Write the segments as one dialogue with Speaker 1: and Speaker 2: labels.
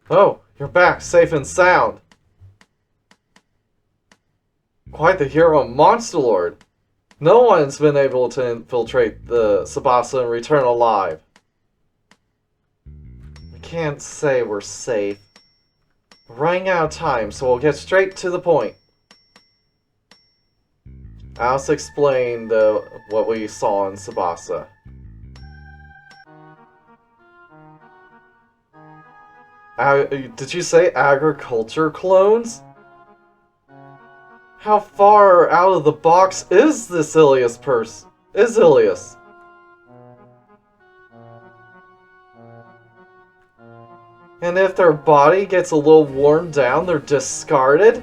Speaker 1: Oh, you're back, safe and sound. Quite the hero monster lord. No one's been able to infiltrate the Sabasa and return alive. I can't say we're safe. We're running out of time, so we'll get straight to the point. Alice explained what we saw in Sabasa. Did you say agriculture clones? How far out of the box is this Ilias person? Is Ilias? And if their body gets a little worn down, they're discarded?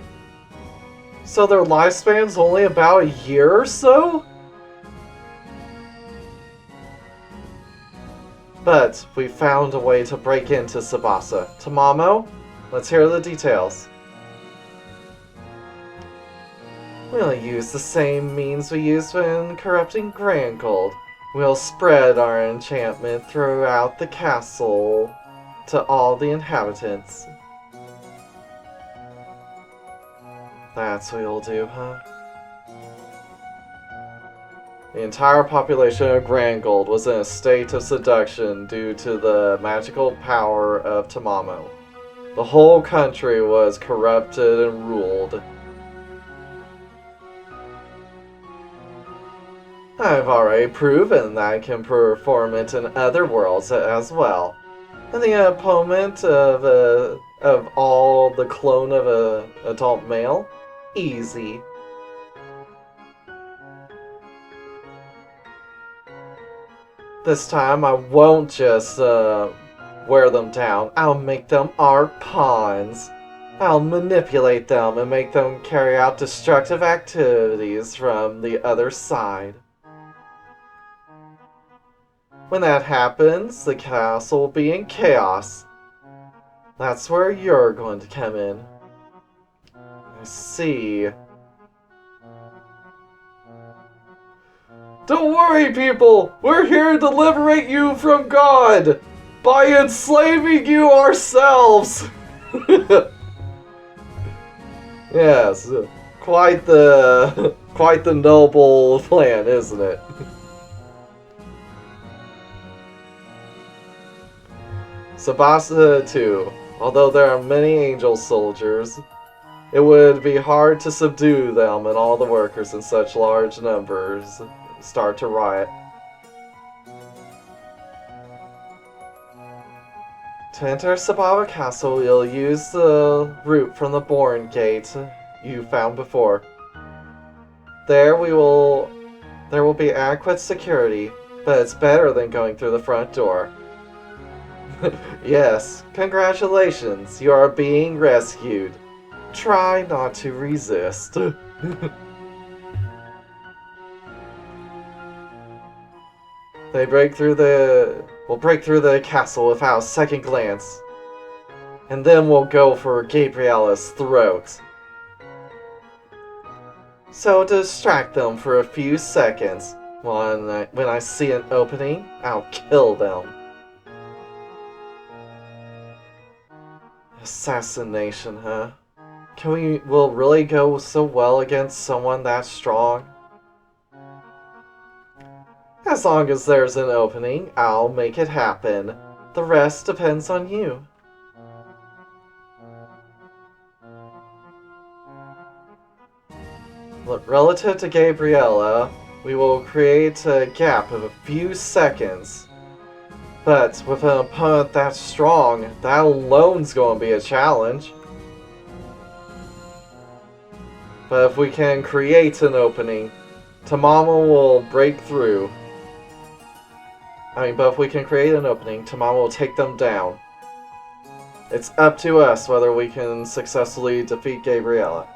Speaker 1: So their lifespan's only about a year or so? But we found a way to break into Sabasa. Tamamo, let's hear the details. We'll use the same means we used when corrupting Grand Gold. We'll spread our enchantment throughout the castle to all the inhabitants. That's what you'll do, huh? The entire population of Grand Gold was in a state of seduction due to the magical power of Tamamo. The whole country was corrupted and ruled. I've already proven that I can perform it in other worlds as well. And the opponent of all the clone of an adult male? Easy. This time I won't just wear them down. I'll make them our pawns. I'll manipulate them and make them carry out destructive activities from the other side. When that happens, the castle will be in chaos. That's where you're going to come in. I see. Don't worry, people! We're here to liberate you from God! By enslaving you ourselves! Yes, quite the noble plan, isn't it? Sabasa too. Although there are many angel soldiers, it would be hard to subdue them, and all the workers in such large numbers start to riot. To enter Sababa Castle, you'll use the route from the Bourne Gate you found before. There will be adequate security, but it's better than going through the front door. Yes, congratulations, you are being rescued. Try not to resist. We'll break through the castle without a second glance. And then we'll go for Gabriella's throat. So distract them for a few seconds. When I see an opening, I'll kill them. Assassination, huh? Will it really go so well against someone that strong? As long as there's an opening, I'll make it happen. The rest depends on you. Look, relative to Gabriella, we will create a gap of a few seconds. But with an opponent that strong, that alone's going to be a challenge. But if we can create an opening, Tamamo will break through. But if we can create an opening, Tamamo will take them down. It's up to us whether we can successfully defeat Gabriella.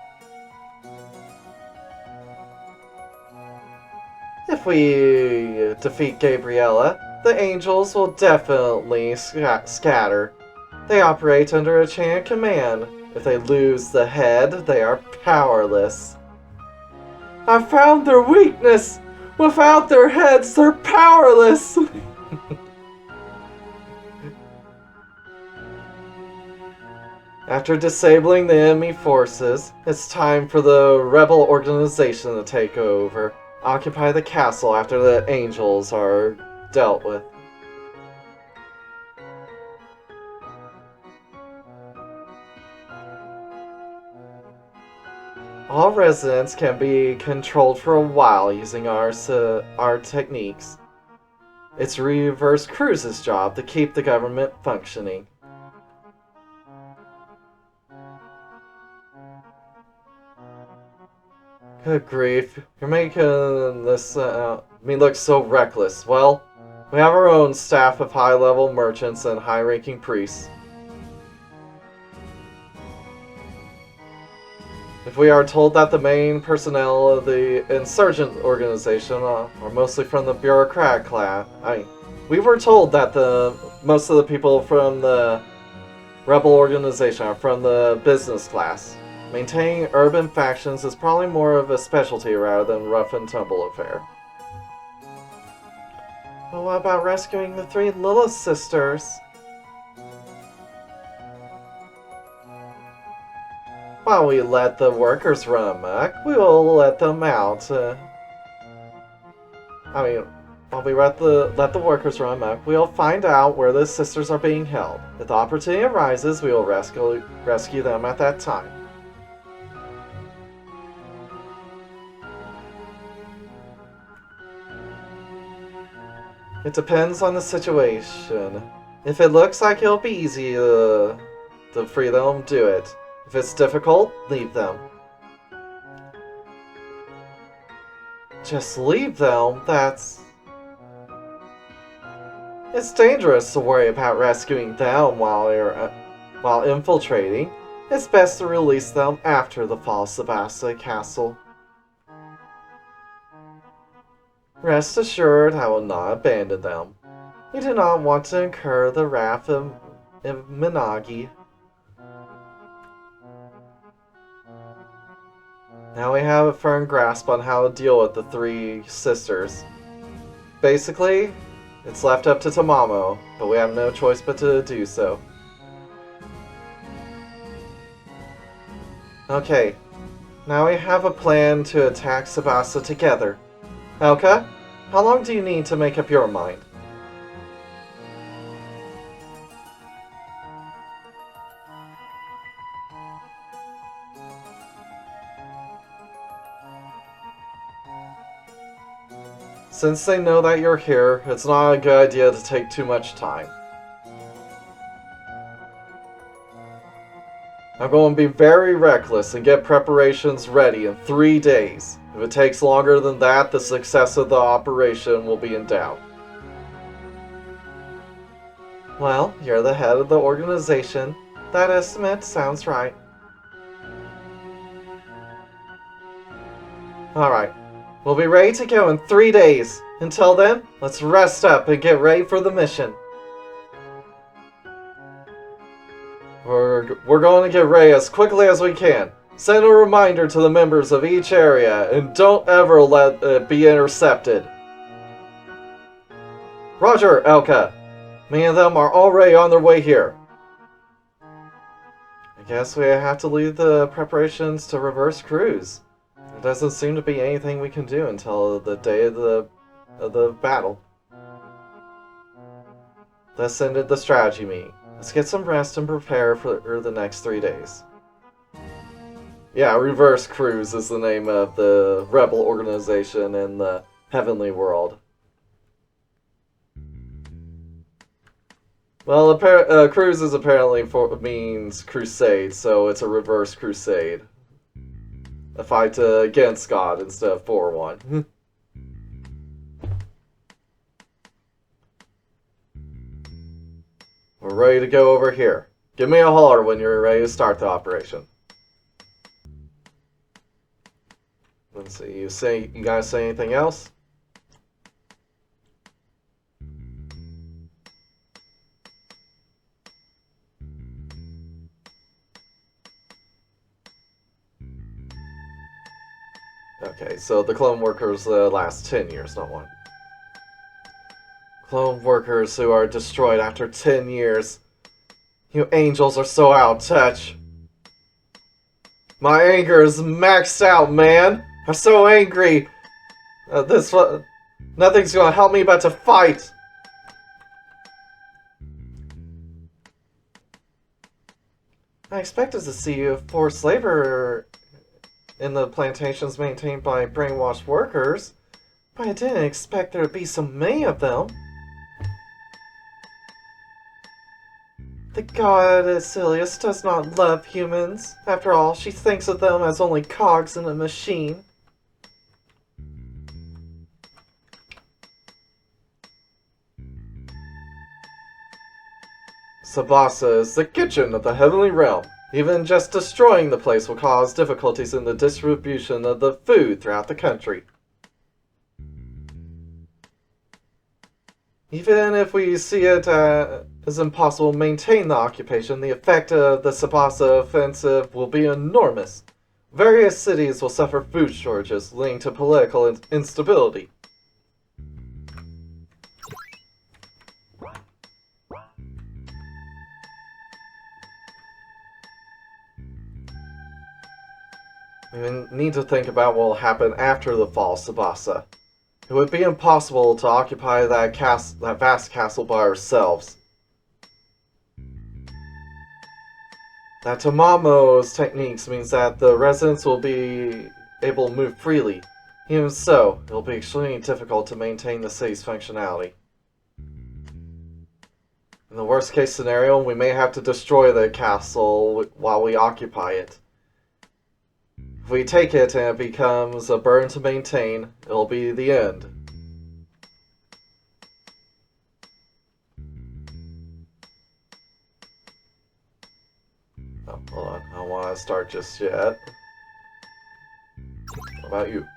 Speaker 1: If we defeat Gabriella, the angels will definitely scatter. They operate under a chain of command. If they lose the head, they are powerless. I found their weakness! Without their heads, they're powerless! After disabling the enemy forces, it's time for the rebel organization to take over. Occupy the castle after the angels are dealt with. All residents can be controlled for a while using our techniques. It's Reverse Cruise's job to keep the government functioning. Good grief, you're making this me look so reckless. Well, we have our own staff of high-level merchants and high-ranking priests. If we are told that the main personnel of the insurgent organization are mostly from the bureaucrat class, we were told that most of the people from the rebel organization are from the business class. Maintaining urban factions is probably more of a specialty rather than rough and tumble affair. But what about rescuing the 3 Lilith sisters? While we let the workers run amok, we will let them out. While we let the workers run amok, we'll find out where the sisters are being held. If the opportunity arises, we will rescue them at that time. It depends on the situation. If it looks like it'll be easy to free them, do it. If it's difficult, leave them. Just leave them? It's dangerous to worry about rescuing them while infiltrating. It's best to release them after the fall of Sabasa Castle. Rest assured, I will not abandon them. We do not want to incur the wrath of Minagi. Now we have a firm grasp on how to deal with the 3 sisters. Basically, it's left up to Tamamo, but we have no choice but to do so. Okay, now we have a plan to attack Sabasa together. Elka, how long do you need to make up your mind? Since they know that you're here, it's not a good idea to take too much time. I'm going to be very reckless and get preparations ready in 3 days. If it takes longer than that, the success of the operation will be in doubt. Well, you're the head of the organization. That estimate sounds right. Alright, we'll be ready to go in 3 days. Until then, let's rest up and get ready for the mission. We're going to get ready as quickly as we can. Send a reminder to the members of each area, and don't ever let it be intercepted. Roger, Elka. Many of them are already on their way here. I guess we have to leave the preparations to Reverse Cruise. There doesn't seem to be anything we can do until the day of the battle. This ended the strategy meeting. Let's get some rest and prepare for the next 3 days. Yeah, Reverse Cruise is the name of the rebel organization in the Heavenly World. Well, cruise is apparently means crusade, so it's a reverse crusade. A fight against God instead of for one. We're ready to go over here. Give me a holler when you're ready to start the operation. Let's see, you guys say anything else? Okay, so the clone workers last 10 years, not 1. Clone workers who are destroyed after 10 years. You angels are so out of touch. My anger is maxed out, man. I'm so angry. Nothing's gonna help me but to fight. I expected to see you forced labor in the plantations maintained by brainwashed workers, but I didn't expect there to be so many of them. The goddess Ilias does not love humans. After all, she thinks of them as only cogs in a machine. Sabasa is the kitchen of the heavenly realm. Even just destroying the place will cause difficulties in the distribution of the food throughout the country. Even if we see it as impossible to maintain the occupation, the effect of the Sabasa offensive will be enormous. Various cities will suffer food shortages linked to political instability. We need to think about what will happen after the fall of Sabasa. It would be impossible to occupy that vast castle by ourselves. That Tamamo's techniques means that the residents will be able to move freely. Even so, it will be extremely difficult to maintain the city's functionality. In the worst case scenario, we may have to destroy the castle while we occupy it. If we take it and it becomes a burden to maintain, it'll be the end. Oh, hold on. I don't want to start just yet. What about you?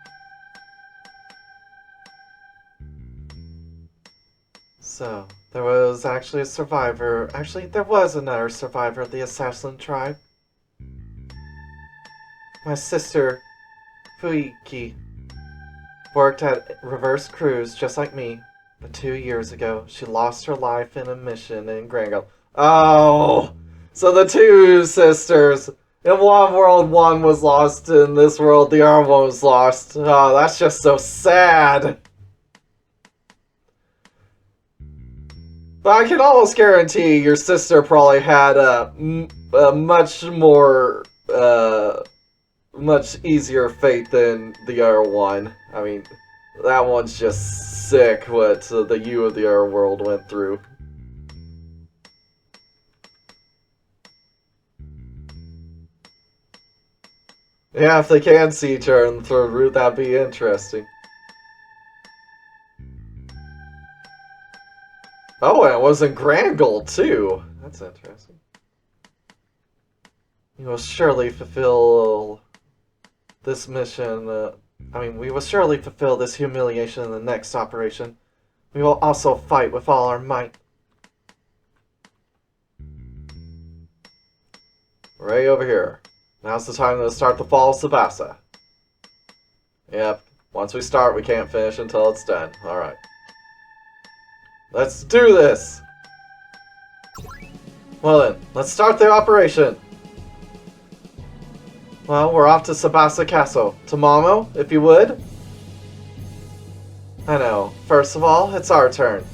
Speaker 1: So, there was actually a survivor. Actually, there was another survivor of the assassin tribe. My sister, Fuiki, worked at Reverse Cruise just like me, but 2 years ago, she lost her life in a mission in Grango. Oh! So the two sisters, in one world one was lost, in this world the other one was lost. Oh, that's just so sad! But I can almost guarantee your sister probably had a much more, much easier fate than the other one. I mean, that one's just sick what the you of the other world went through. Yeah, if they can see each other in the third route, that'd be interesting. Oh, and it was in Grand Gold, too. That's interesting. You will surely fulfill this mission. We will surely fulfill this humiliation in the next operation. We will also fight with all our might. Right over here. Now's the time to start the fall of Sabasa. Yep. Once we start, we can't finish until it's done. Alright. Let's do this! Well then, let's start the operation! Well, we're off to Sabasa Castle. Tamamo, if you would? I know. First of all, it's our turn.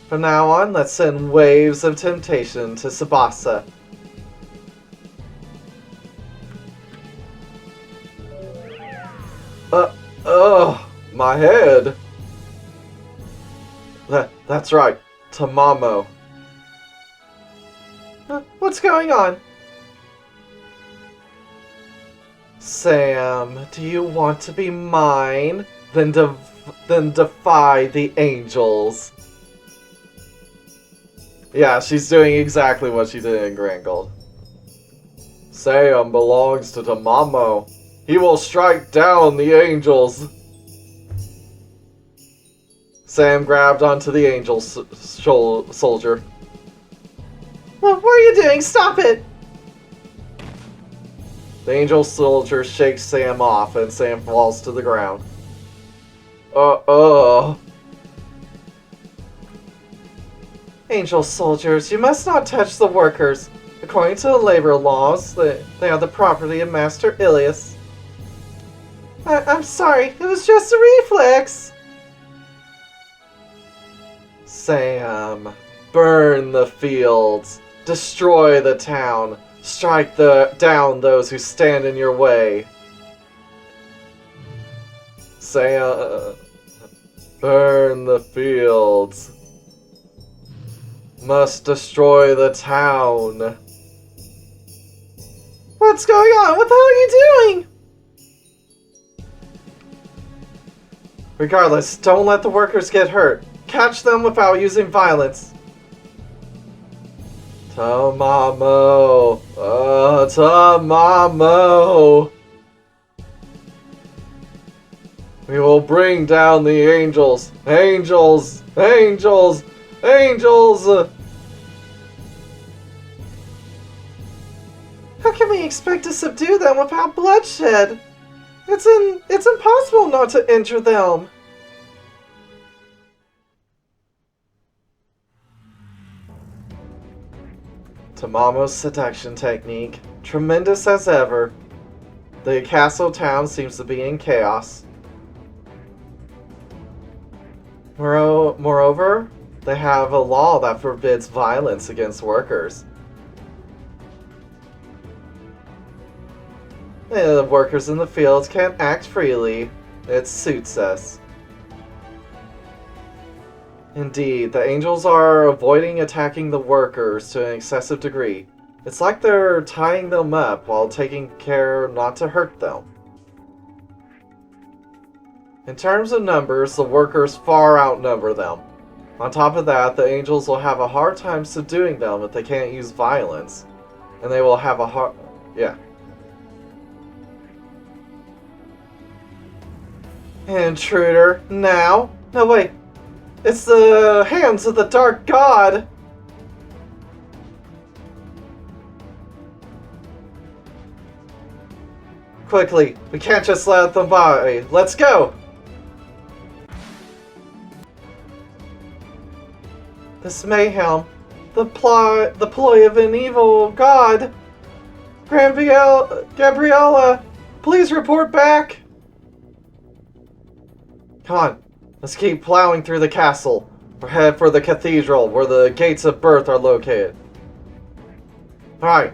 Speaker 1: From now on, let's send waves of temptation to Sabasa. My head! That's right. Tamamo. What's going on? Sam, do you want to be mine? Then defy the angels. Yeah, she's doing exactly what she did in Grand Gold. Sam belongs to Tamamo. He will strike down the angels. Sam grabbed onto the angel soldier. What are you doing? Stop it! The angel soldier shakes Sam off and Sam falls to the ground. Angel soldiers, you must not touch the workers. According to the labor laws, they are the property of Master Ilias. I'm sorry, it was just a reflex. Sam, burn the fields, destroy the town, strike down those who stand in your way. Sam, burn the fields. Must destroy the town. What's going on? What the hell are you doing? Regardless, don't let the workers get hurt. Catch them without using violence. Tamamo. Tamamo. We will bring down the angels. Angels. Angels. Angels. How can we expect to subdue them without bloodshed? It's impossible not to injure them. Tamamo's seduction technique, tremendous as ever. The castle town seems to be in chaos. Moreover, they have a law that forbids violence against workers. The workers in the fields can't act freely. It suits us. Indeed, the angels are avoiding attacking the workers to an excessive degree. It's like they're tying them up while taking care not to hurt them. In terms of numbers, the workers far outnumber them. On top of that, the angels will have a hard time subduing them if they can't use violence. And they will have a hard... yeah. Intruder, now? No, wait. It's the hands of the Dark God! Quickly, we can't just let them by. Let's go! This mayhem, the ploy of an evil god. Gabriella, please report back! Come on, let's keep plowing through the castle. We're headed for the cathedral, where the gates of birth are located. Alright.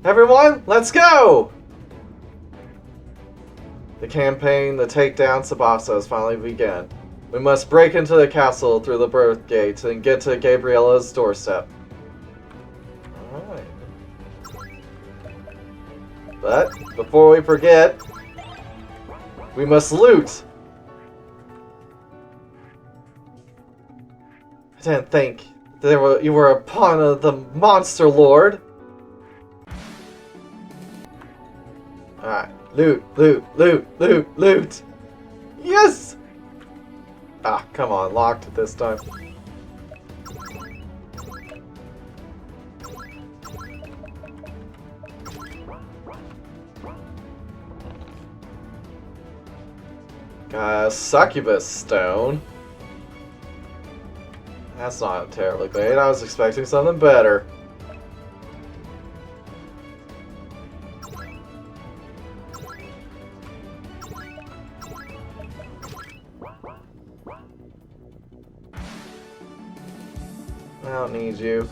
Speaker 1: Everyone, let's go! The campaign to take down Sabasa has finally begun. We must break into the castle through the birth gates and get to Gabriella's doorstep. Alright. But, before we forget, we must loot! I didn't think you were a pawn of the Monster Lord. Alright, loot, loot, loot, loot, loot! Yes! Ah, come on, locked it this time. Got a succubus stone. That's not terribly great. I was expecting something better. I don't need you.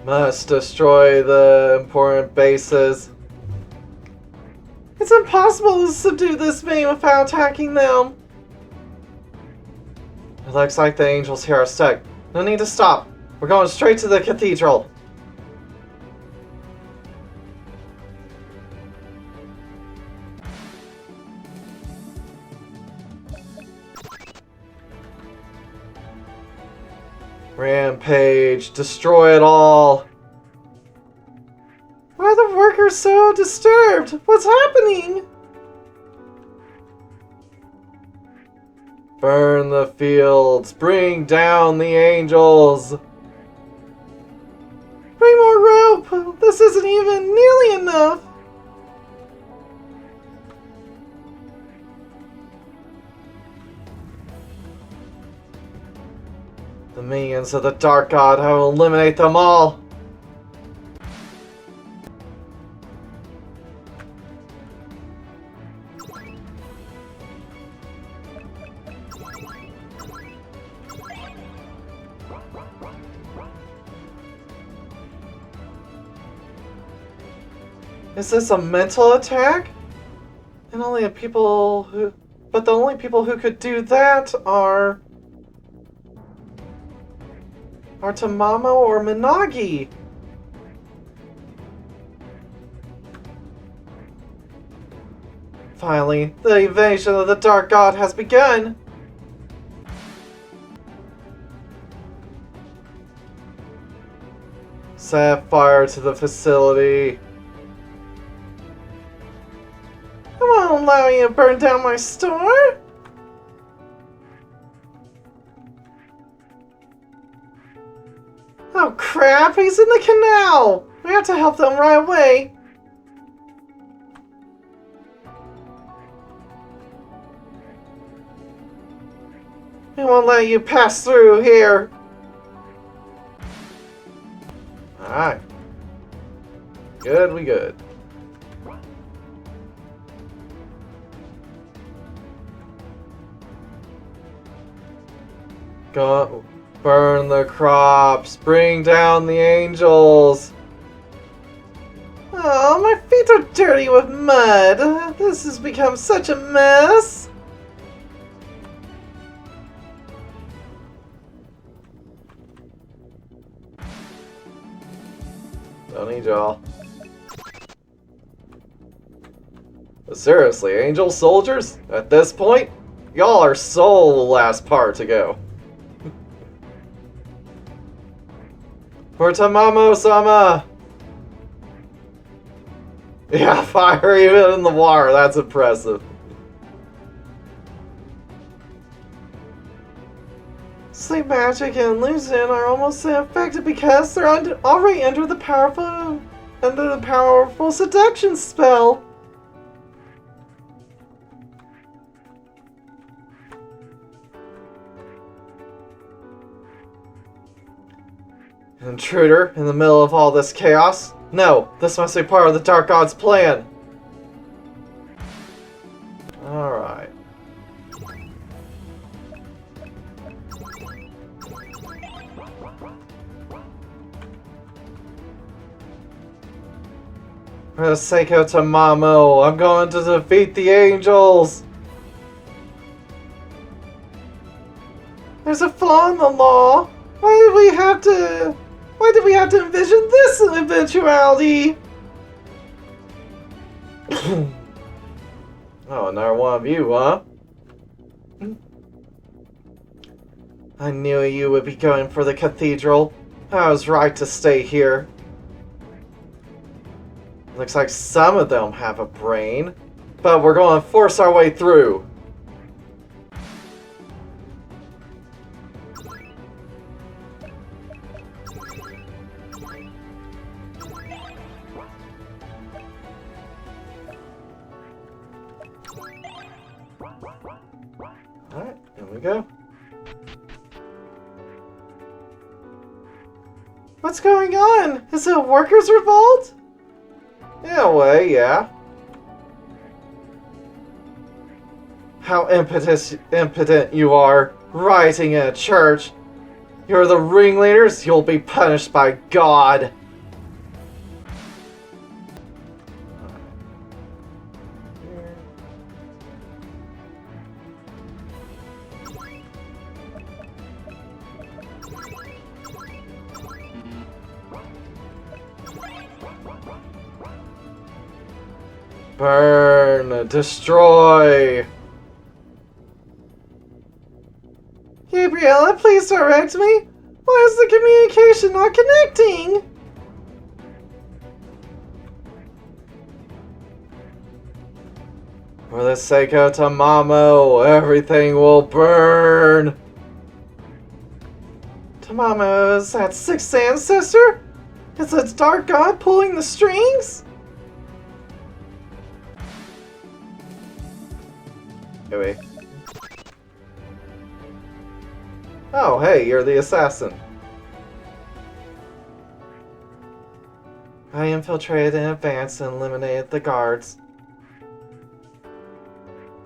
Speaker 1: Must destroy the important bases. It's impossible to subdue this man without attacking them. It looks like the angels here are stuck. No need to stop. We're going straight to the cathedral. Rampage, destroy it all. Why are the workers so disturbed? What's happening? Burn the fields, bring down the angels. Bring more rope. This isn't even nearly enough. The minions of the Dark God, I will eliminate them all! Is this a mental attack? And only the people who... But the only people who could do that are Tamamo or Minagi. Finally, the invasion of the Dark God has begun. Set fire to the facility. I won't allow you to burn down my store. Oh crap, he's in the canal! We have to help them right away. I won't let you pass through here. Alright. Good, we good. Go burn the crops, bring down the angels. Oh, my feet are dirty with mud. This has become such a mess. Don't need y'all. But seriously, angel soldiers? At this point, y'all are so the last part to go. For Tamamo-sama! Yeah, fire even in the water, that's impressive. Sleep magic and illusion are almost infected because they're already under the powerful seduction spell. Intruder in the middle of all this chaos? No, this must be part of the Dark God's plan. Alright. For the sake of Tamamo, I'm going to defeat the angels! There's a flaw in the law! Why did we have to envision this eventuality? Oh, another one of you, huh? I knew you would be going for the cathedral. I was right to stay here. Looks like some of them have a brain, but we're going to force our way through. Alright, here we go. What's going on? Is it a workers' revolt? In a way, yeah. How impotent you are, rioting in a church. You're the ringleaders, you'll be punished by God. Burn! Destroy! Gabriella, please direct me! Why is the communication not connecting? For the sake of Tamamo, everything will burn! Tamamo is that sixth ancestor? Is the Dark God pulling the strings? Anyway. Oh, hey, you're the assassin. I infiltrated in advance and eliminated the guards.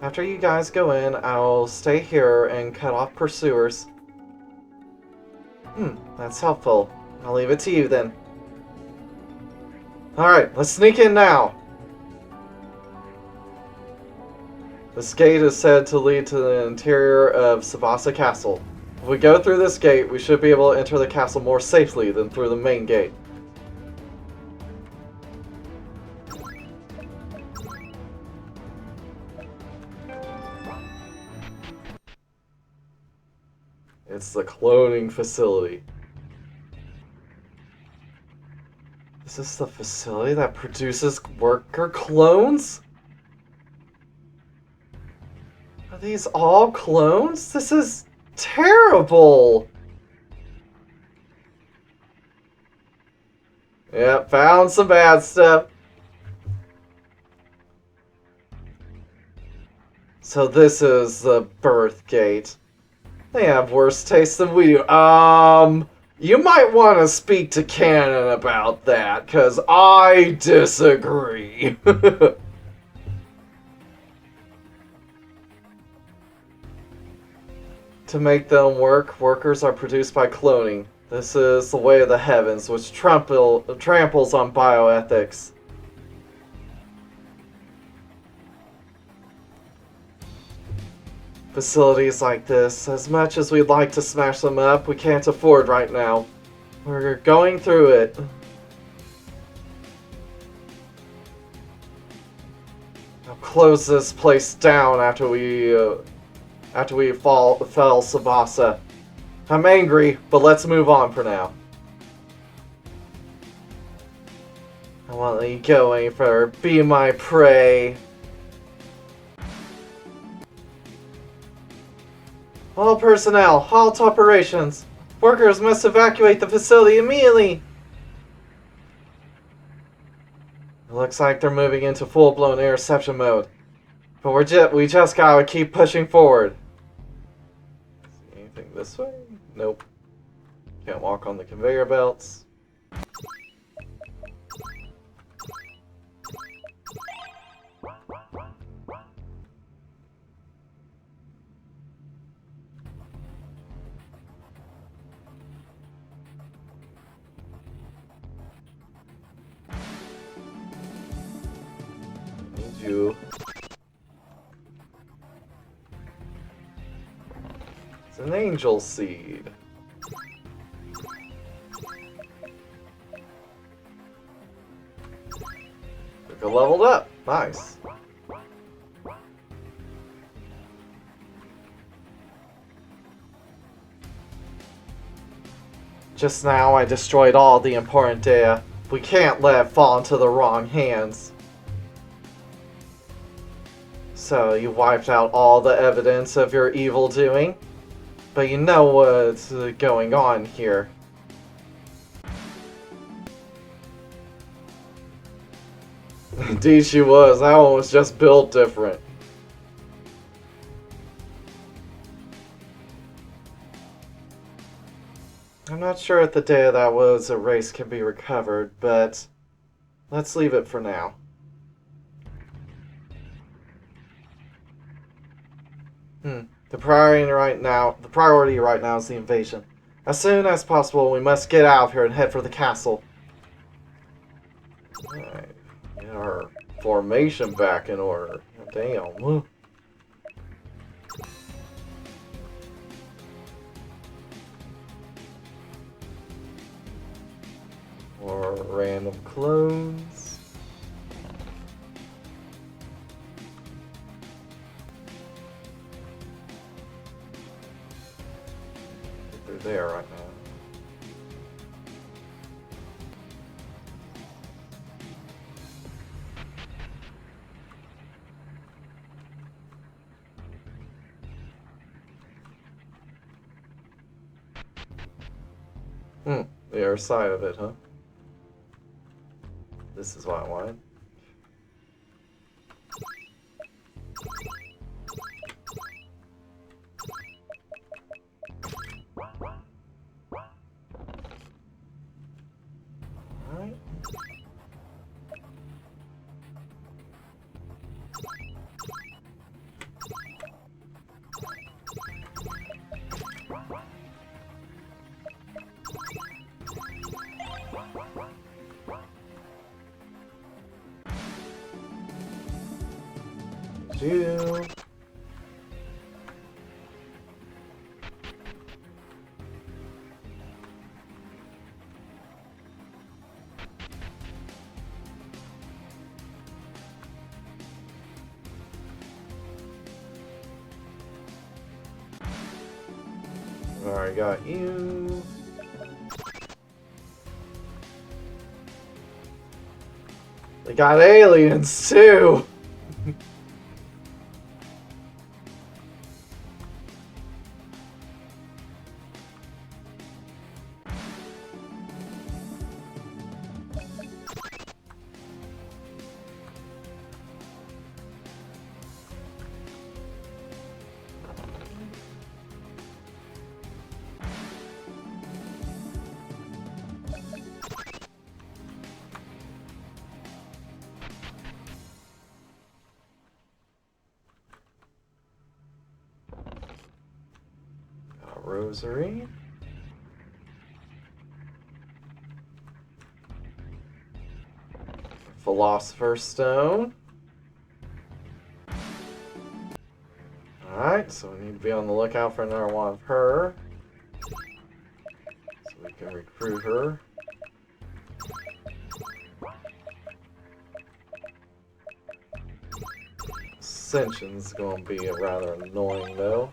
Speaker 1: After you guys go in, I'll stay here and cut off pursuers. That's helpful. I'll leave it to you then. Alright, let's sneak in now. This gate is said to lead to the interior of Sabasa Castle. If we go through this gate, we should be able to enter the castle more safely than through the main gate. It's the cloning facility. Is this the facility that produces worker clones? Are these all clones? This is terrible! Yep, found some bad stuff. So this is the birth gate. They have worse taste than we do. You might want to speak to Canon about that, because I disagree. To make them work, workers are produced by cloning. This is the way of the heavens, which tramples on bioethics. Facilities like this, as much as we'd like to smash them up, we can't afford right now. We're going through it. I'll close this place down after we fell Sabasa. I'm angry, but let's move on for now. I won't let you go any further. Be my prey. All personnel, halt operations. Workers must evacuate the facility immediately. It looks like they're moving into full-blown interception mode. But we just gotta keep pushing forward. Anything this way? Nope. Can't walk on the conveyor belts. You. It's an angel seed. Took a leveled up. Nice. Just now I destroyed all the important data. We can't let it fall into the wrong hands. So you wiped out all the evidence of your evil doing? But you know what's going on here. Indeed she was. That one was just built different. I'm not sure if the data that was erased can be recovered, but let's leave it for now. The priority right now is the invasion. As soon as possible, we must get out of here and head for the castle. Alright. Get our formation back in order. Damn. Or random clones. They're there right now. The other side of it, huh? This is what I wanted. you. Alright, got you. They got aliens too! Rosary. Philosopher's Stone. Alright, so we need to be on the lookout for another one of her. So we can recruit her. Ascension's gonna be rather annoying though.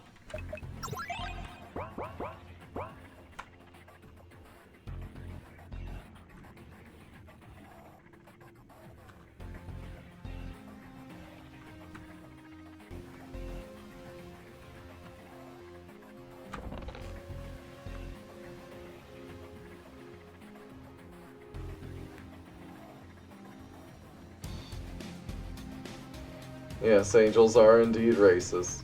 Speaker 1: Yes, angels are indeed racist.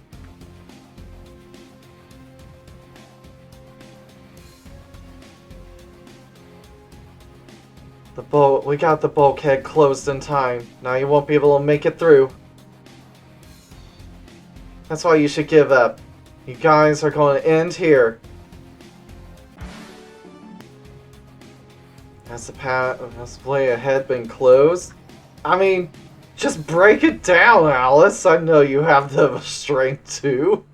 Speaker 1: We got the bulkhead closed in time. Now you won't be able to make it through. That's why you should give up. You guys are going to end here. Has the way ahead been closed? I mean, just break it down, Alice. I know you have the strength to.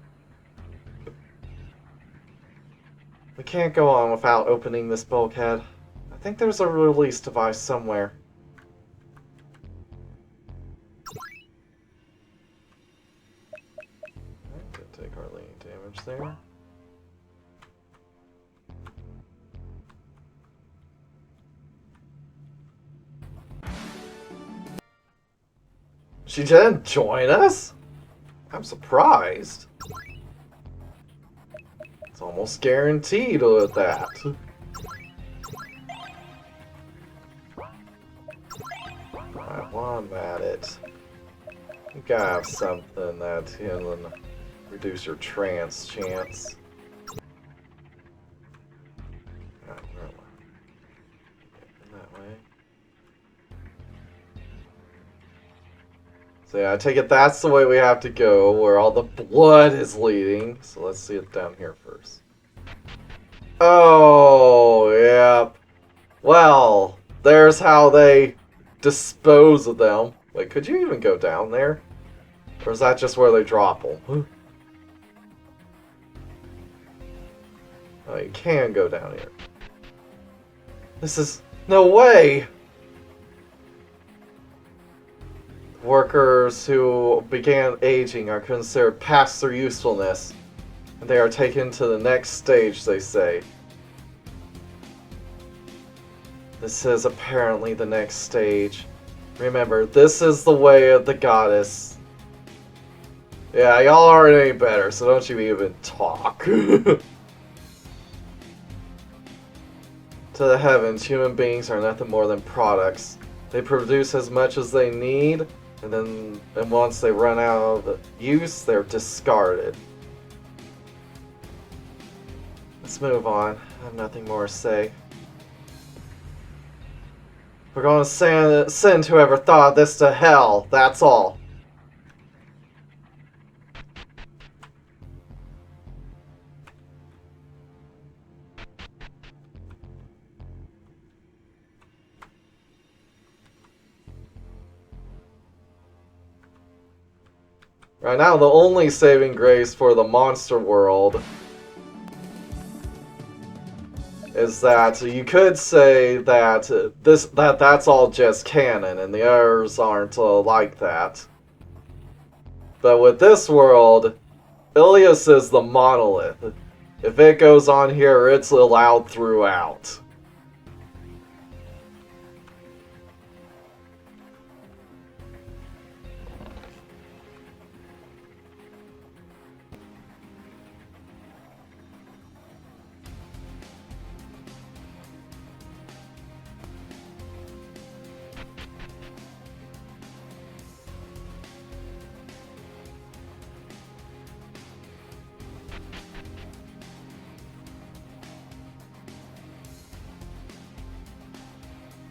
Speaker 1: We can't go on without opening this bulkhead. I think there's a release device somewhere. Could take hardly any damage there. She didn't join us? I'm surprised. It's almost guaranteed with that. Alright, while I'm at it, you gotta have something that can reduce your trance chance. Alright, where am I? In that way. So yeah, I take it that's the way we have to go, where all the blood is leading. So let's see it down here first. Oh, yep. Well, there's how they dispose of them. Wait, could you even go down there? Or is that just where they drop them? Oh, you can go down here. This is... no way! Workers who began aging are considered past their usefulness, and they are taken to the next stage, they say. This is apparently the next stage. Remember, this is the way of the goddess. Yeah, y'all aren't any better, so don't you even talk. To the heavens, human beings are nothing more than products. They produce as much as they need, and once they run out of use, they're discarded. Let's move on. I have nothing more to say. We're going to send whoever thought this to hell, that's all. Right now, the only saving grace for the monster world is that you could say that that's all just canon, and the others aren't like that. But with this world, Ilias is the monolith. If it goes on here, it's allowed throughout.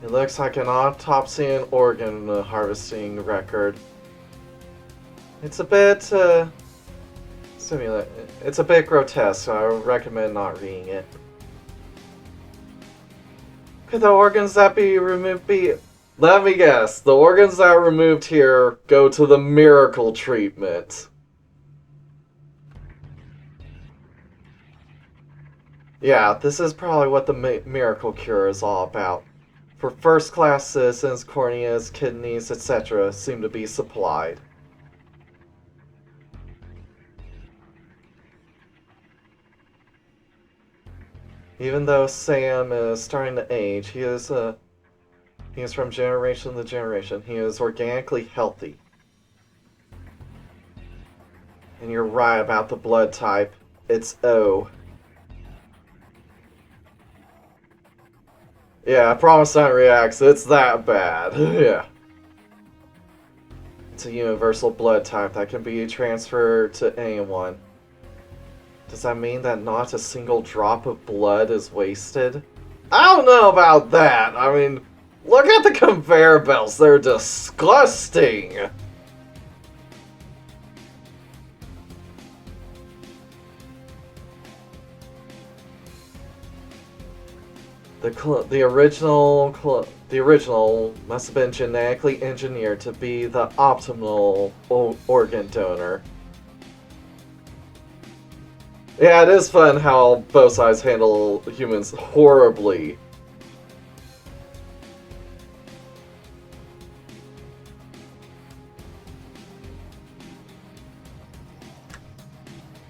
Speaker 1: It looks like an autopsy and organ harvesting record. It's a bit, it's a bit grotesque, so I would recommend not reading it. Could the organs that be removed be... Let me guess, the organs that are removed here go to the miracle treatment. Yeah, this is probably what the miracle cure is all about. For first-class citizens, corneas, kidneys, etc. seem to be supplied. Even though Sam is starting to age, he is from generation to generation. He is organically healthy. And you're right about the blood type. It's O. Yeah, Promise Not Reacts, it's that bad. Yeah. It's a universal blood type that can be transferred to anyone. Does that mean that not a single drop of blood is wasted? I don't know about that. I mean, look at the conveyor belts. They're disgusting. The original must have been genetically engineered to be the optimal organ donor. Yeah, it is fun how both sides handle humans horribly.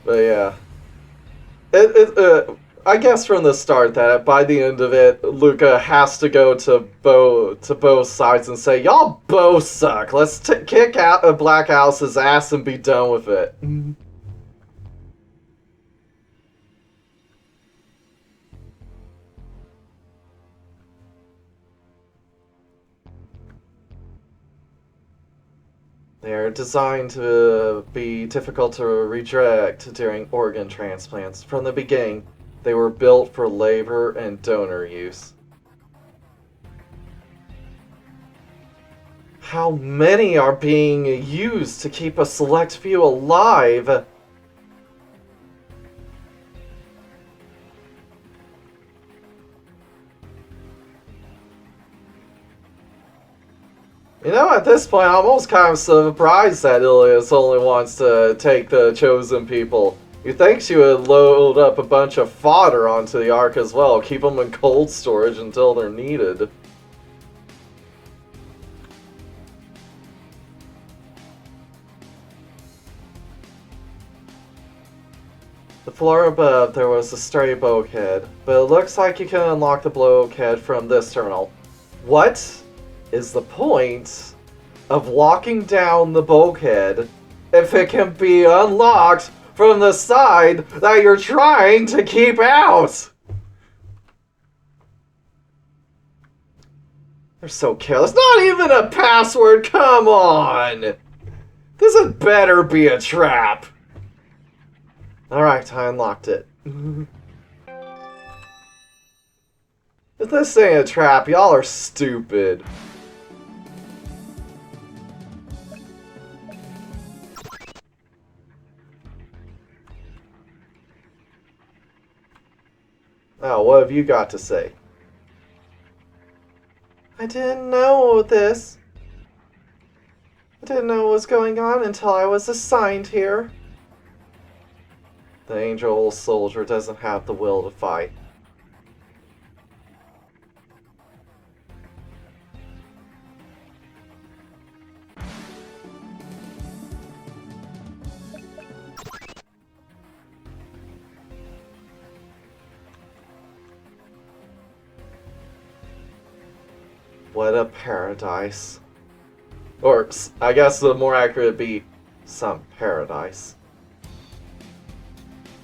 Speaker 1: But yeah, I guess from the start that by the end of it, Luca has to go to both sides and say, "Y'all both suck. Let's kick out a Black Alice's ass and be done with it." They are designed to be difficult to reject during organ transplants. From the beginning, they were built for labor and donor use. How many are being used to keep a select few alive? You know, at this point, I'm almost kind of surprised that Ilias only wants to take the chosen people. You think she would load up a bunch of fodder onto the Ark as well, keep them in cold storage until they're needed. The floor above, there was a sturdy bulkhead, but it looks like you can unlock the bulkhead from this terminal. What is the point of locking down the bulkhead if it can be unlocked from the side that you're trying to keep out? They're so careless. Not even a password, come on! This had better be a trap. Alright, I unlocked it. If this ain't a trap, y'all are stupid. Oh, what have you got to say? I didn't know this. I didn't know what was going on until I was assigned here. The angel soldier doesn't have the will to fight. What a paradise. Or, I guess the more accurate would be some paradise.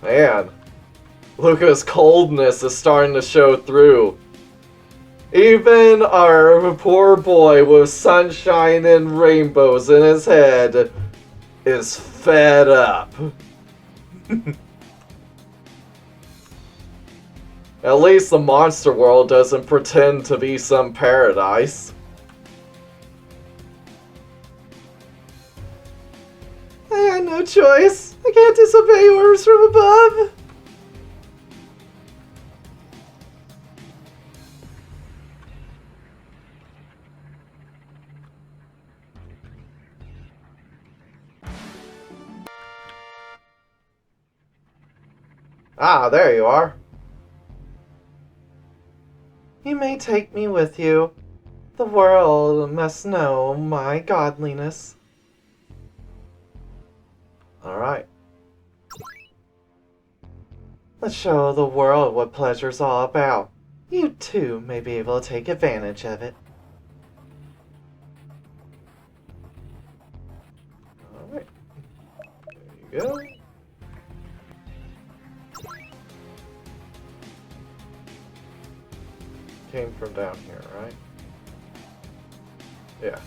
Speaker 1: Man, Luca's coldness is starting to show through. Even our poor boy with sunshine and rainbows in his head is fed up. At least the monster world doesn't pretend to be some paradise. I had no choice. I can't disobey orders from above. Ah, there you are. You may take me with you. The world must know my godliness. Alright. Let's show the world what pleasure's all about. You too may be able to take advantage of it. Alright. There you go. Came from down here, right? Yeah.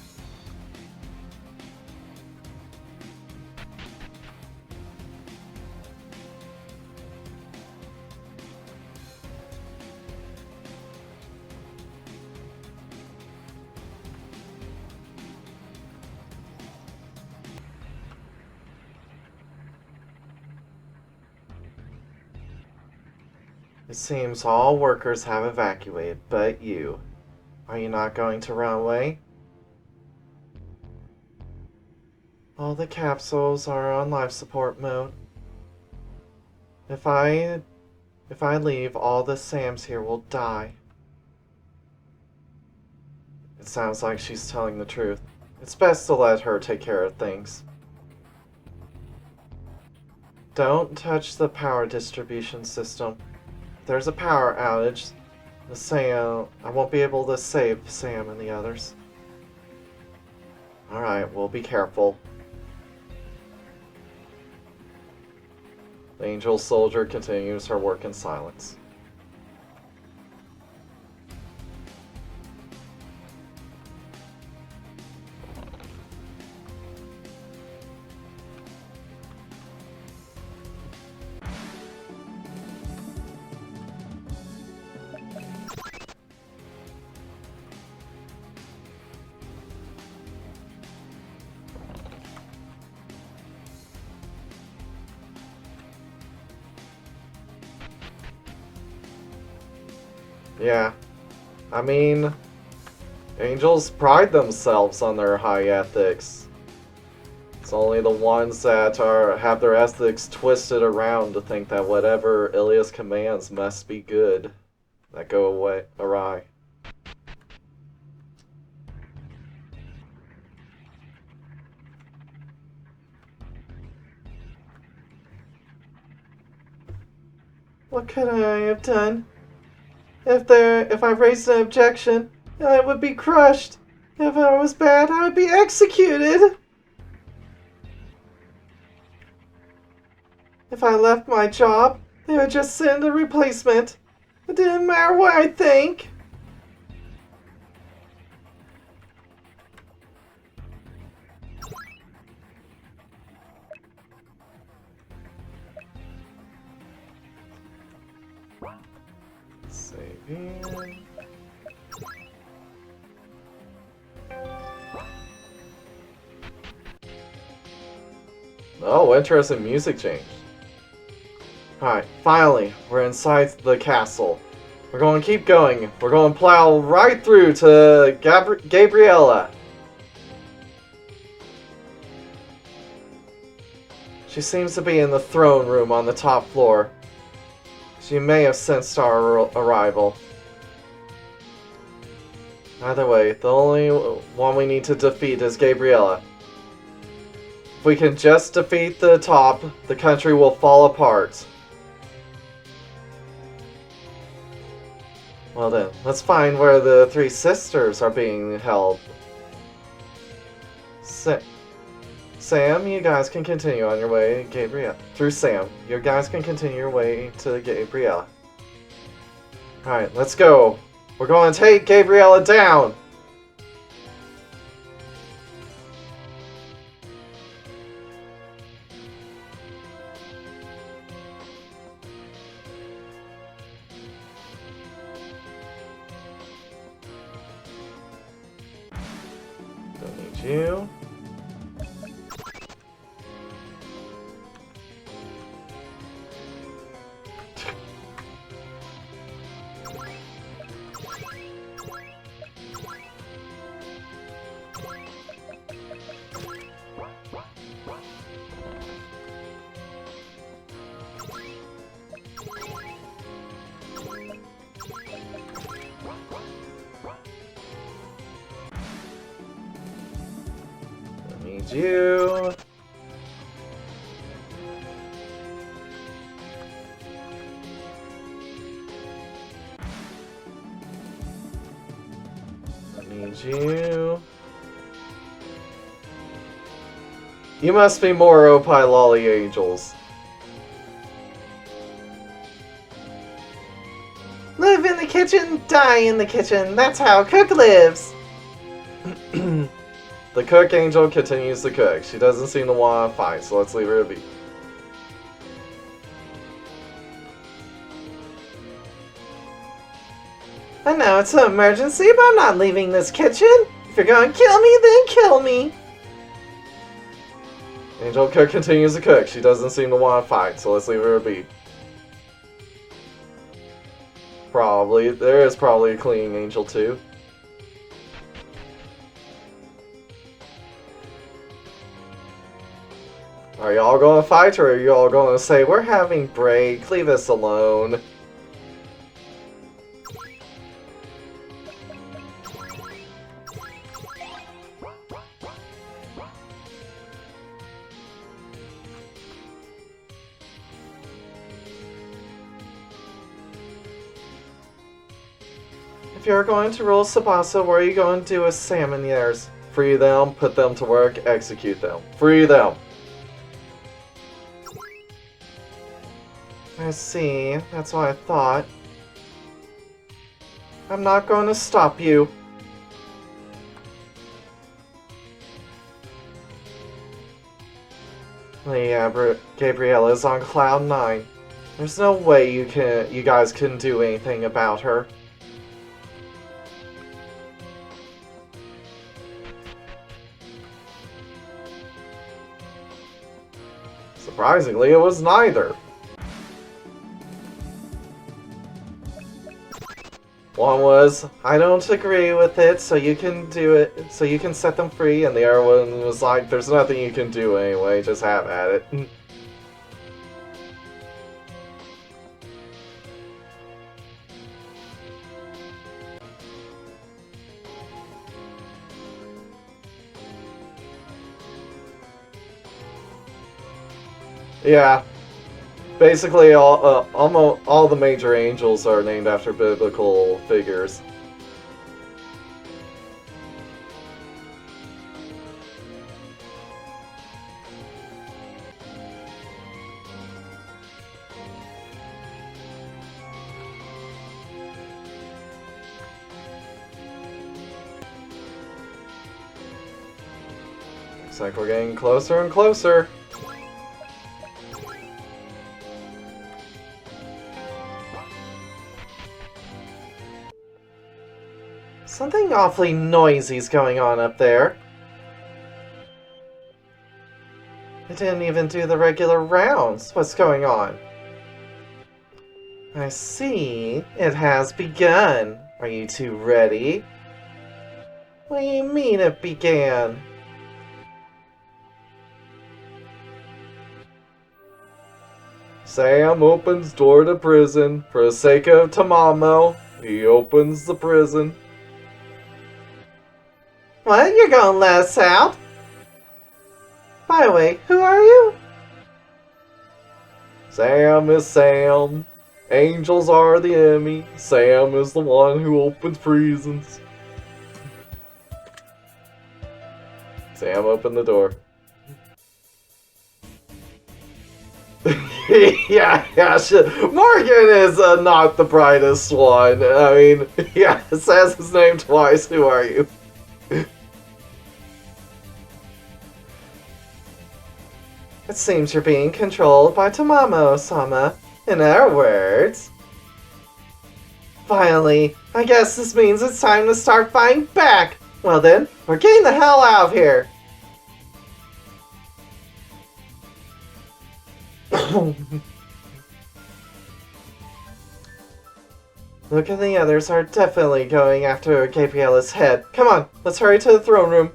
Speaker 1: It seems all workers have evacuated, but you. Are you not going to run away? All the capsules are on life support mode. If I leave, all the Sams here will die. It sounds like she's telling the truth. It's best to let her take care of things. Don't touch the power distribution system. If there's a power outage, I won't be able to save Sam and the others. Alright, we'll be careful. The angel soldier continues her work in silence. Yeah, I mean, angels pride themselves on their high ethics. It's only the ones that have their ethics twisted around to think that whatever Ilias commands must be good that go awry. What could I have done? If I raised an objection, I would be crushed. If I was bad, I would be executed. If I left my job, they would just send a replacement. It didn't matter what I think. Saving. Oh, interesting music change. Alright, finally, we're inside the castle. We're going to keep going. We're going to plow right through to Gabriella. She seems to be in the throne room on the top floor. She may have sensed our arrival. Either way, the only one we need to defeat is Gabriella. If we can just defeat the top, the country will fall apart. Well then, let's find where the three sisters are being held. Sam, you guys can continue on your way, Gabriella. Through Sam, you guys can continue your way to Gabriella. Alright, let's go. We're going to take Gabriella down! Don't need you. Need you. Need you. You must be more Opie Lolly Angels. Live in the kitchen, die in the kitchen. That's how a cook lives. The cook angel continues to cook. She doesn't seem to want to fight, so let's leave her be. I know it's an emergency, but I'm not leaving this kitchen. If you're gonna kill me, then kill me. Angel cook continues to cook. She doesn't seem to want to fight, so let's leave her be. Probably. There is probably a cleaning angel too. Are y'all gonna fight, or are y'all gonna say, we're having break, leave us alone? If you're going to rule Sabasa, what are you going to do with Sam and the others? Free them, put them to work, execute them. Free them! I see. That's what I thought. I'm not going to stop you. Yeah, Gabriella's on cloud 9. There's no way you guys can do anything about her. Surprisingly, it was neither. One was, I don't agree with it, so you can do it, so you can set them free, and the other one was like, there's nothing you can do anyway, just have at it. Yeah. Basically, almost all the major angels are named after biblical figures. Looks like we're getting closer and closer. Something awfully noisy's going on up there. It didn't even do the regular rounds. What's going on? I see. It has begun. Are you two ready? What do you mean it began? Sam opens door to prison. For the sake of Tamamo, he opens the prison. What? You're gonna let us out? By the way, who are you? Sam is Sam. Angels are the enemy. Sam is the one who opens prisons. Sam opened the door. yeah, Morgan is not the brightest one. I mean, yeah, it says his name twice. Who are you? It seems you're being controlled by Tamamo-sama. In other words... Finally, I guess this means it's time to start fighting back. Well then, we're getting the hell out of here. Look at the others are definitely going after Gabriella's head. Come on, let's hurry to the throne room.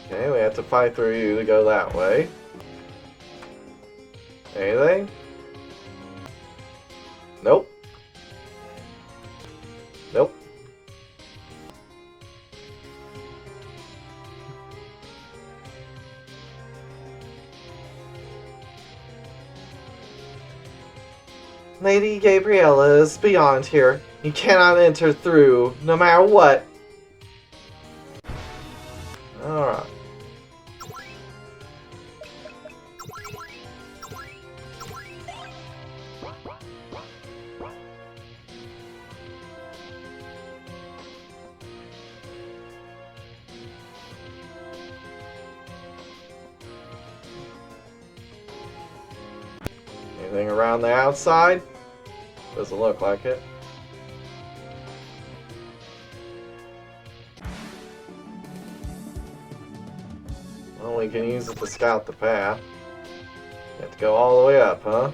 Speaker 1: Okay, we have to fight through you to go that way. Anything? Nope. Nope. Lady Gabriella is beyond here. You cannot enter through, no matter what. Alright. Anything around the outside? Doesn't look like it. Well, we can use it to scout the path. You have to go all the way up, huh?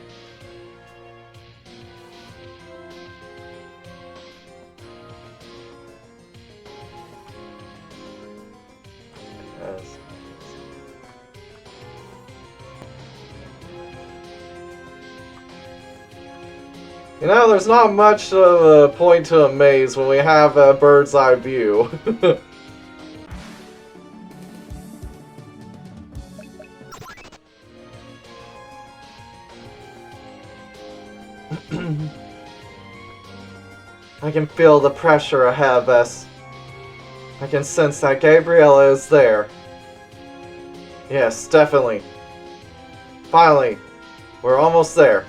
Speaker 1: Yes. You know, there's not much of a point to a maze when we have a bird's eye view. I can feel the pressure ahead of us. I can sense that Gabriella is there. Yes, definitely. Finally, we're almost there.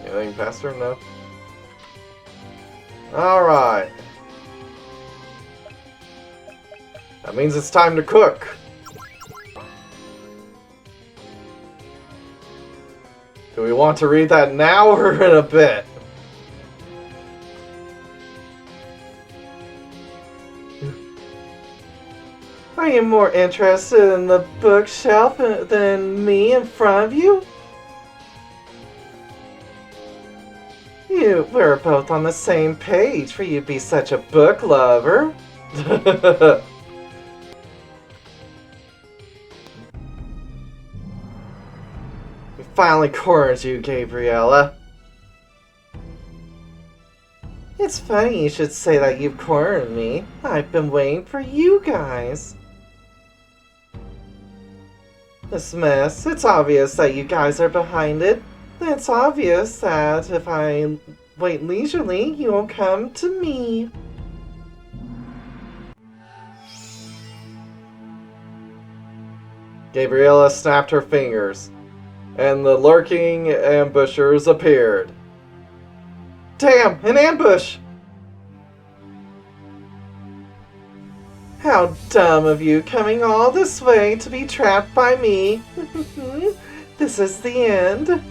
Speaker 1: Anything past her? No. Alright. That means it's time to cook. Do we want to read that now or in a bit? Are you more interested in the bookshelf than me in front of you? We're both on the same page for you to be such a book lover. We finally cornered you, Gabriella. It's funny you should say that you've cornered me. I've been waiting for you guys. This mess, it's obvious that you guys are behind it. It's obvious that if I wait leisurely, you'll come to me. Gabriella snapped her fingers, and the lurking ambushers appeared. Damn, an ambush! How dumb of you, coming all this way to be trapped by me. This is the end.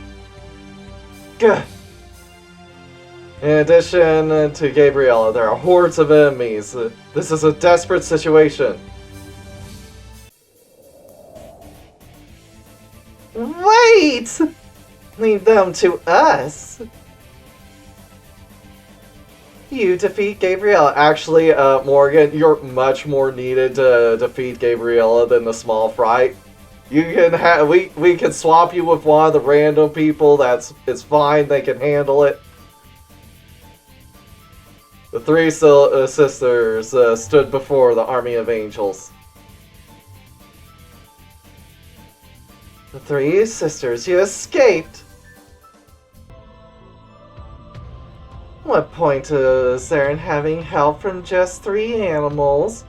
Speaker 1: Gah. In addition to Gabriella, there are hordes of enemies. This is a desperate situation. defeat! Leave them to us! You defeat Gabriella. Actually, Morgan, you're much more needed to defeat Gabriella than the small fright. You can have we can swap you with one of the random people. It's fine. They can handle it. The three sisters stood before the army of angels. The three sisters, you escaped. What point is there in having help from just 3 animals?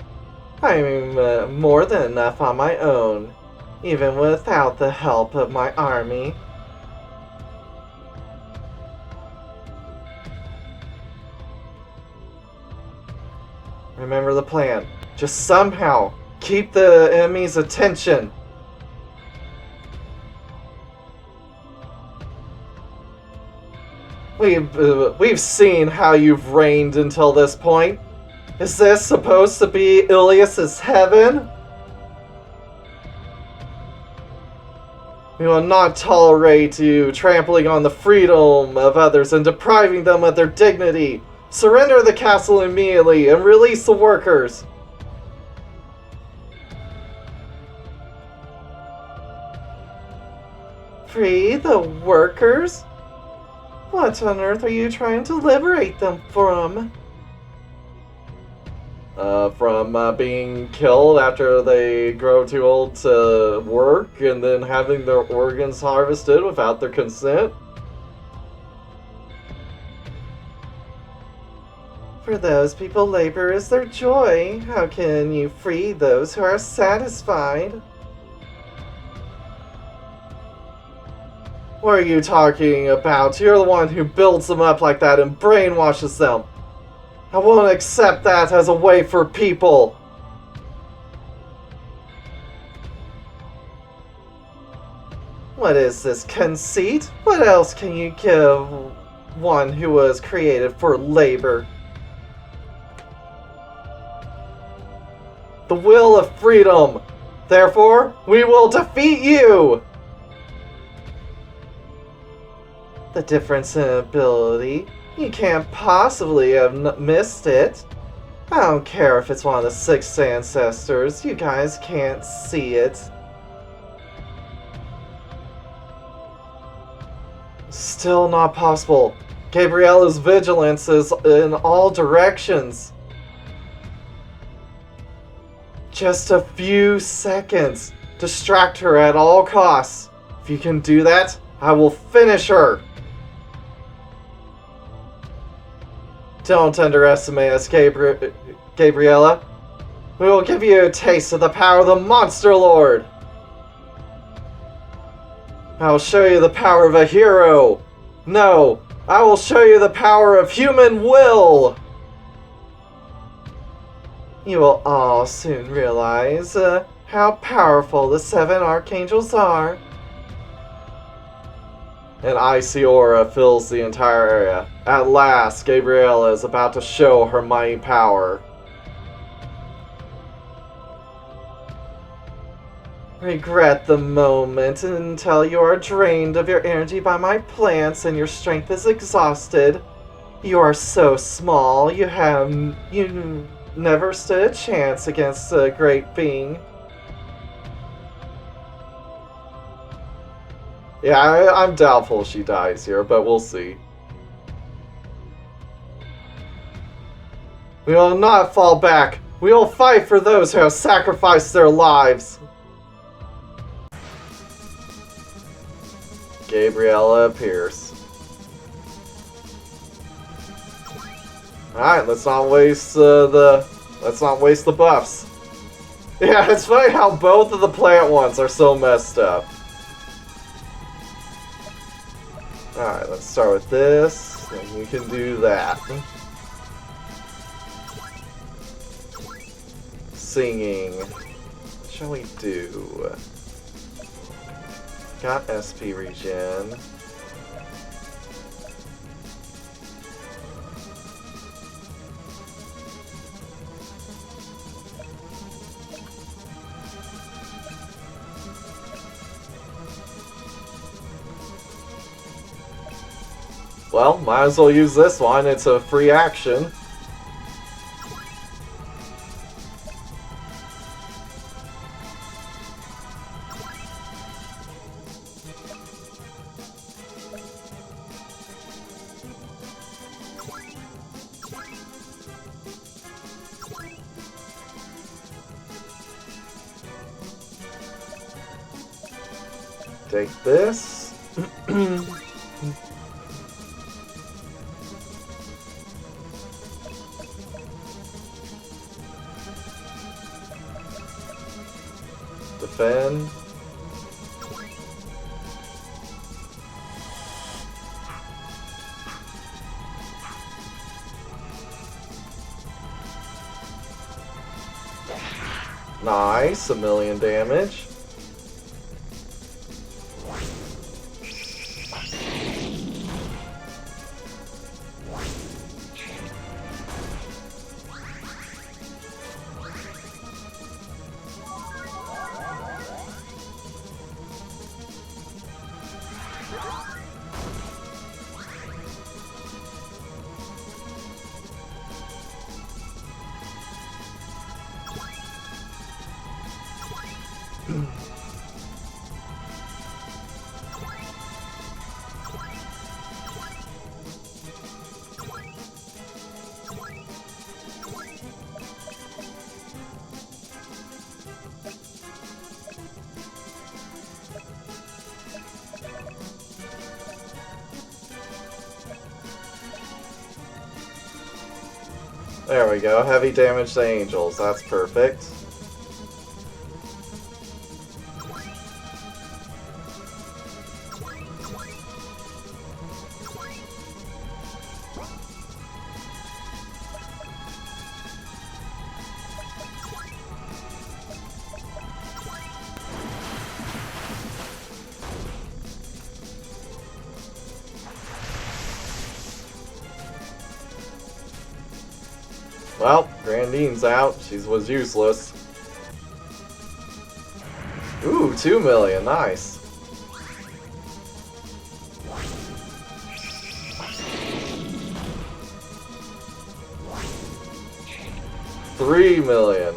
Speaker 1: I'm more than enough on my own, even without the help of my army. Remember the plan. Just somehow keep the enemy's attention. We've seen how you've reigned until this point. Is this supposed to be Ilias's heaven? We will not tolerate you trampling on the freedom of others and depriving them of their dignity. Surrender the castle immediately and release the workers. Free the workers? What on earth are you trying to liberate them from? From being killed after they grow too old to work and then having their organs harvested without their consent? For those people, labor is their joy. How can you free those who are satisfied? What are you talking about? You're the one who builds them up like that and brainwashes them. I won't accept that as a way for people. What is this conceit? What else can you give one who was created for labor? The will of freedom. Therefore, we will defeat you! The difference in ability. You can't possibly have missed it. I don't care if it's one of the 6 ancestors. You guys can't see it. Still not possible. Gabriella's vigilance is in all directions. Just a few seconds. Distract her at all costs. If you can do that, I will finish her. Don't underestimate us, Gabriella. We will give you a taste of the power of the Monster Lord. I will show you the power of a hero. No, I will show you the power of human will. You will all soon realize how powerful the 7 archangels are. An icy aura fills the entire area. At last, Gabriella is about to show her mighty power. Regret the moment until you are drained of your energy by my plants and your strength is exhausted. You are so small, you never stood a chance against a great being. Yeah, I'm doubtful she dies here, but we'll see. We will not fall back. We will fight for those who have sacrificed their lives. Gabriella appears. Alright, let's not waste the buffs. Yeah, it's funny how both of the plant ones are so messed up. Alright, let's start with this, and you can do that. Singing. What shall we do? Got SP regen. Well, might as well use this one. It's a free action. Take this. Defend. Nice, 1,000,000 damage. There we go, heavy damage to angels, that's perfect. Well, Grandine's out. She was useless. Ooh, 2,000,000. Nice. $3,000,000.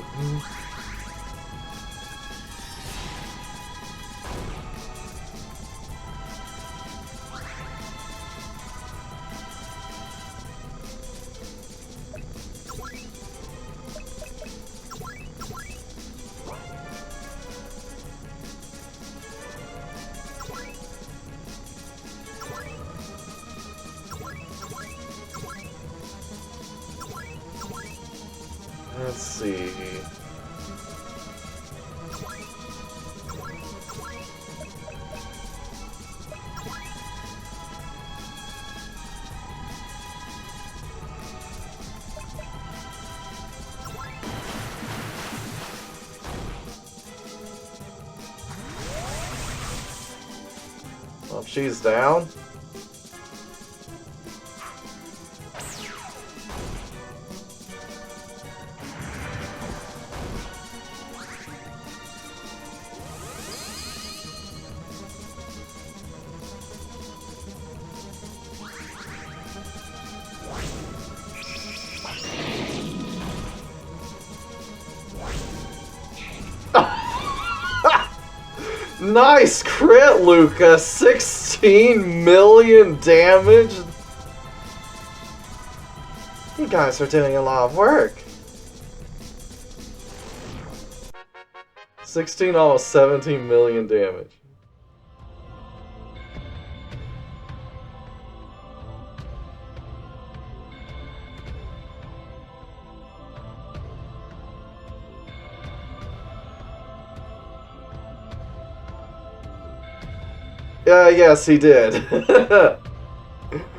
Speaker 1: Let's see. Well, she's down. Nice crit, Luca! 16,000,000 damage! You guys are doing a lot of work. 16, almost 17,000,000 damage. Yes, he did.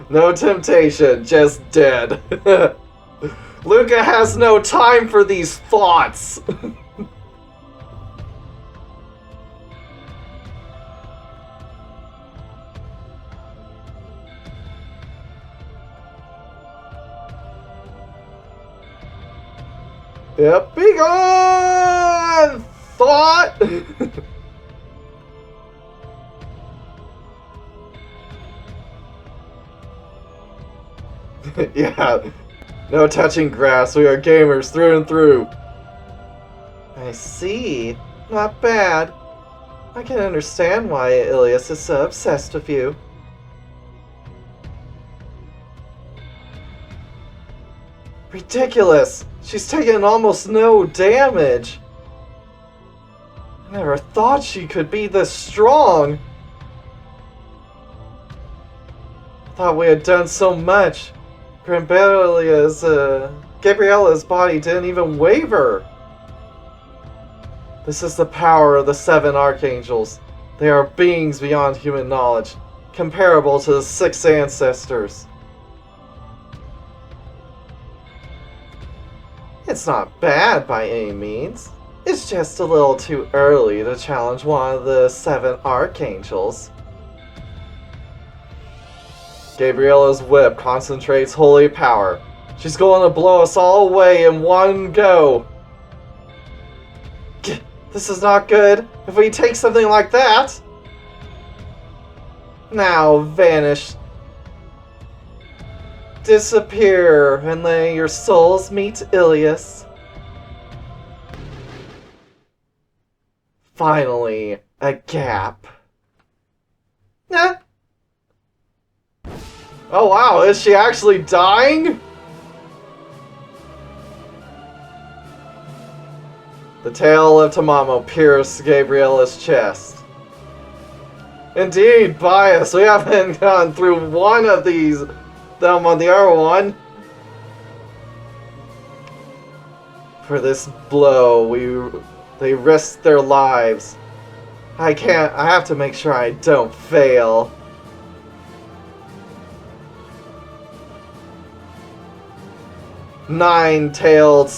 Speaker 1: No temptation, just dead. Luca has no time for these thoughts. Yep, be gone! Thought! Yeah, no touching grass. We are gamers through and through. I see. Not bad. I can understand why Ilias is so obsessed with you. Ridiculous! She's taken almost no damage. I never thought she could be this strong. I thought we had done so much. Gabriella's body didn't even waver. This is the power of the 7 archangels. They are beings beyond human knowledge, comparable to the 6 ancestors. It's not bad by any means. It's just a little too early to challenge one of the 7 archangels. Gabriella's whip concentrates holy power. She's going to blow us all away in one go. This is not good. If we take something like that... Now vanish. Disappear and let your souls meet Ilias. Finally, a gap. Eh. Oh wow, is she actually dying? The tail of Tamamo pierced Gabriella's chest. Indeed, bias. We haven't gone through one of these. Them on the other one. For this blow, they risked their lives. I have to make sure I don't fail. Nine-tailed,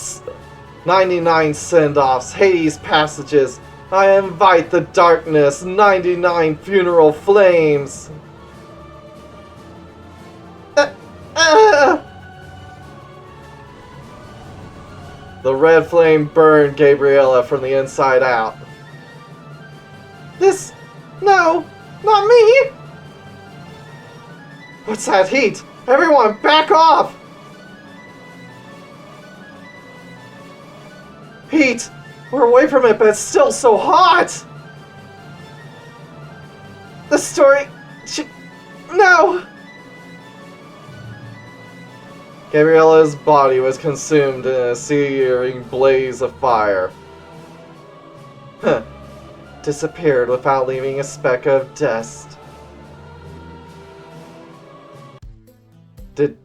Speaker 1: 99 send-offs, Hades passages. I invite the darkness, 99 funeral flames. The red flame burned Gabriella from the inside out. No, not me! What's that heat? Everyone, back off! Heat! We're away from it, but it's still so hot! The story... No! Gabriella's body was consumed in a searing blaze of fire. Disappeared without leaving a speck of dust. Did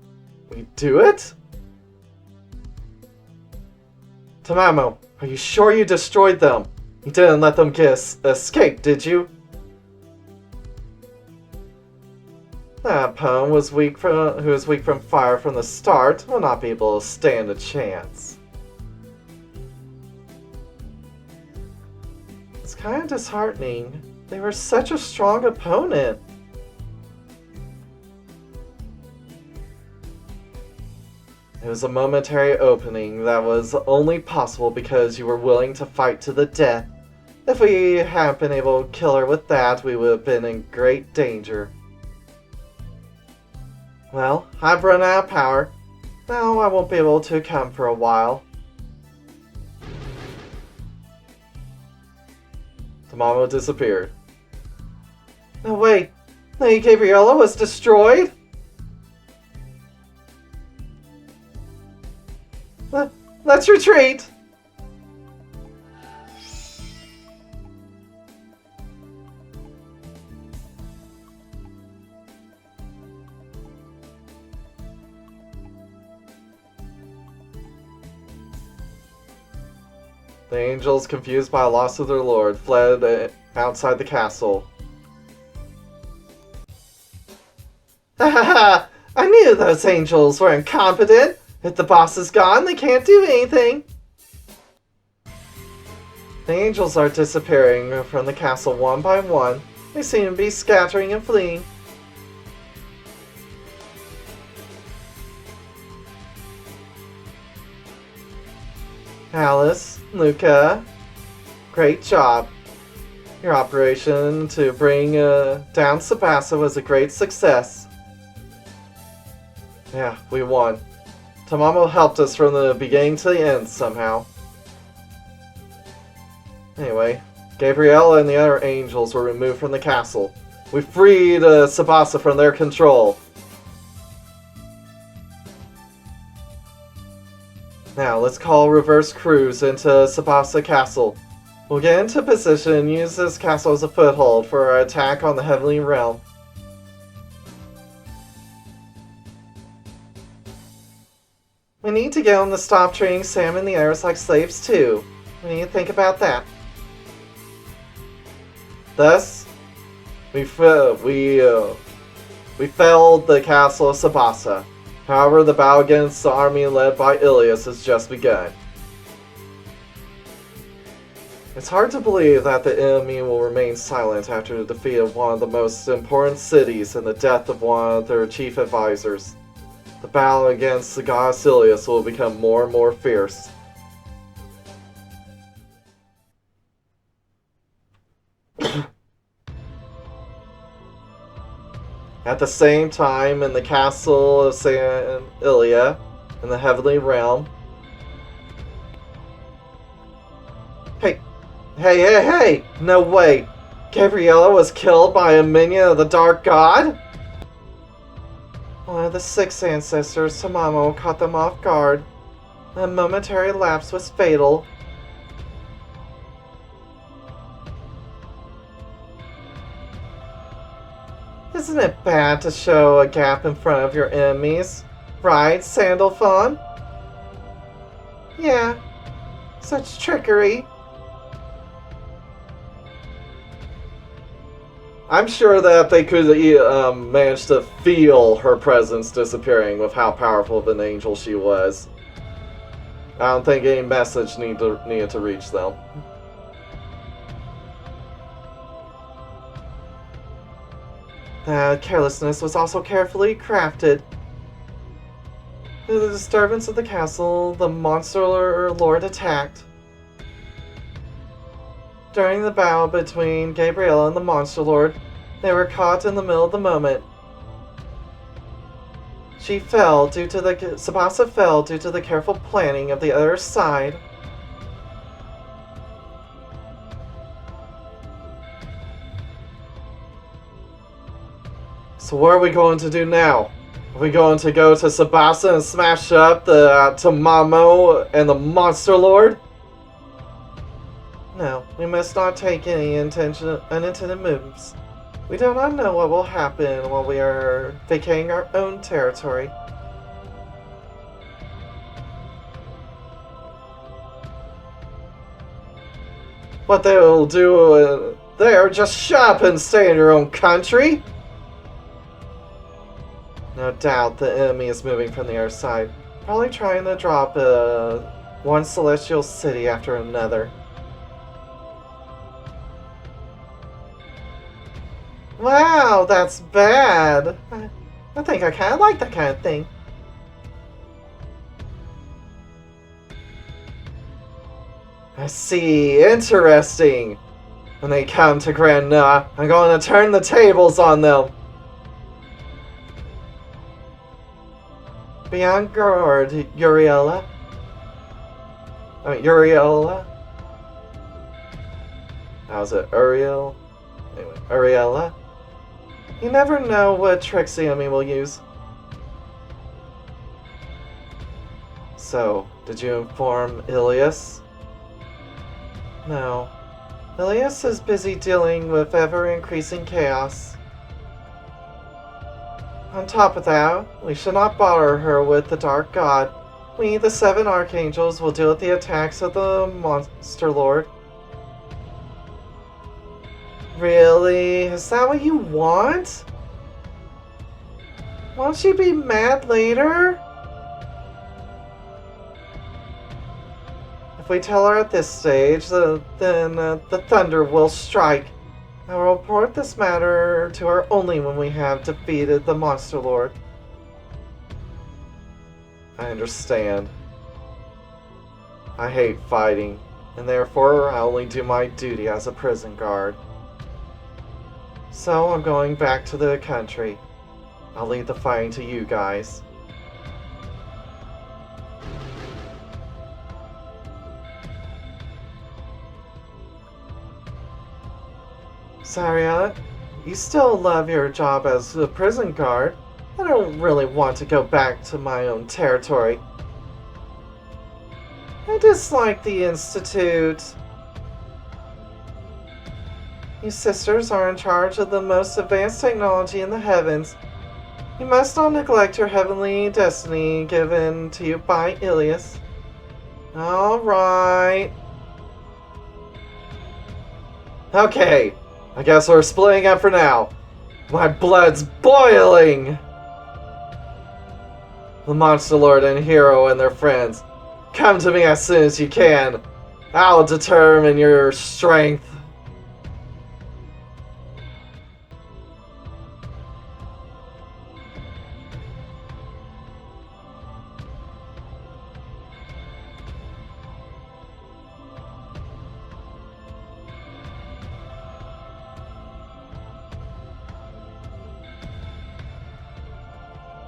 Speaker 1: we do it? Tamamo, are you sure you destroyed them? You didn't let them escape, did you? That Pone who was weak from fire from the start will not be able to stand a chance. It's kind of disheartening. They were such a strong opponent. It was a momentary opening that was only possible because you were willing to fight to the death. If we hadn't been able to kill her with that, we would have been in great danger. Well, I've run out of power. Now I won't be able to come for a while. Tamamo disappeared. No, wait. Lady Gabriella was destroyed? Let's retreat! The angels, confused by the loss of their lord, fled outside the castle. Ha ha ha! I knew those angels were incompetent! If the boss is gone, they can't do anything! The angels are disappearing from the castle one by one. They seem to be scattering and fleeing. Alice, Luca, great job. Your operation to bring down Sabasa was a great success. Yeah, we won. Tamamo helped us from the beginning to the end somehow. Anyway, Gabriella and the other angels were removed from the castle. We freed Sabasa from their control. Now, let's call reverse cruise into Sabasa Castle. We'll get into position and use this castle as a foothold for our attack on the Heavenly Realm. We need to get them to stop treating Sam and the others like slaves too. We need to think about that. Thus, we failed the castle of Sabasa. However, the battle against the army led by Ilias has just begun. It's hard to believe that the enemy will remain silent after the defeat of one of the most important cities and the death of one of their chief advisors. The battle against the goddess Ilias will become more and more fierce. At the same time, in the castle of San Ilia, in the Heavenly Realm... Hey! No way! Gabriella was killed by a minion of the Dark God? One of the 6 ancestors, Tamamo, caught them off guard. A momentary lapse was fatal. Isn't it bad to show a gap in front of your enemies? Right, Sandalphon? Yeah, such trickery. I'm sure that they could manage to feel her presence disappearing with how powerful of an angel she was. I don't think any message needed to reach them. That carelessness was also carefully crafted. Through the disturbance of the castle, the monster lord attacked. During the battle between Gabriella and the monster lord, they were caught in the middle of the moment. Sabasa fell due to the careful planning of the other side. So what are we going to do now? Are we going to go to Sabasa and smash up the Tamamo and the Monster Lord? No, we must not take any unintended moves. We do not know what will happen while we are vacating our own territory. What they will do there, just shut up and stay in your own country? No doubt the enemy is moving from the other side, probably trying to drop one celestial city after another. Wow, that's bad. I think I kind of like that kind of thing. I see. Interesting. When they come to Granna, I'm going to turn the tables on them. Be on guard, Uriella. Uriella. How's it? Uriel? Anyway, Uriella. You never know what tricks the enemy will use. So, did you inform Ilias? No. Ilias is busy dealing with ever-increasing chaos. On top of that, we should not bother her with the Dark God. We, the 7 Archangels, will deal with the attacks of the Monster Lord. Really? Is that what you want? Won't she be mad later? If we tell her at this stage, then the thunder will strike. I will report this matter to her only when we have defeated the Monster Lord. I understand. I hate fighting, and therefore I only do my duty as a prison guard. So I'm going back to the country. I'll leave the fighting to you guys. Gabriella, you still love your job as a prison guard. I don't really want to go back to my own territory. I dislike the Institute. You sisters are in charge of the most advanced technology in the heavens. You must not neglect your heavenly destiny given to you by Ilias. Alright. Okay, I guess we're splitting up for now. My blood's boiling! The Monster Lord and Hero and their friends. Come to me as soon as you can. I'll determine your strength.